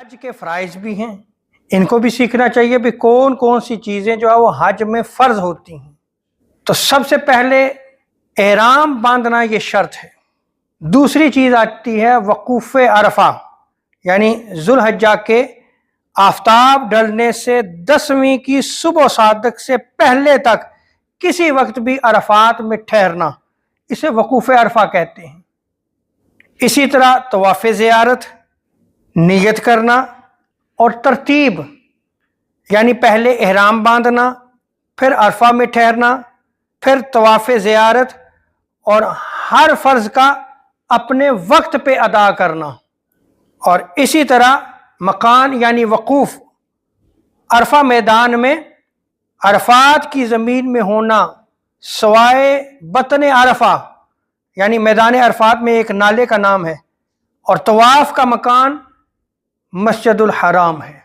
حج کے فرائض بھی ہیں، ان کو بھی سیکھنا چاہیے بھی کون کون سی چیزیں جو ہے وہ حج میں فرض ہوتی ہیں۔ تو سب سے پہلے احرام باندھنا یہ شرط ہے۔ دوسری چیز آتی ہے وقوف عرفہ، یعنی ذو الحجہ کے آفتاب ڈلنے سے 10ویں کی صبح و صادق سے پہلے تک کسی وقت بھی عرفات میں ٹھہرنا، اسے وقوف عرفہ کہتے ہیں۔ اسی طرح طواف زیارت، نیت کرنا اور ترتیب، یعنی پہلے احرام باندھنا، پھر عرفہ میں ٹھہرنا، پھر طواف زیارت، اور ہر فرض کا اپنے وقت پہ ادا کرنا۔ اور اسی طرح مکان یعنی وقوف عرفہ میدان میں عرفات کی زمین میں ہونا سوائے بطن عرفہ، یعنی میدان عرفات میں ایک نالے کا نام ہے، اور طواف کا مکان مسجد الحرام ہے۔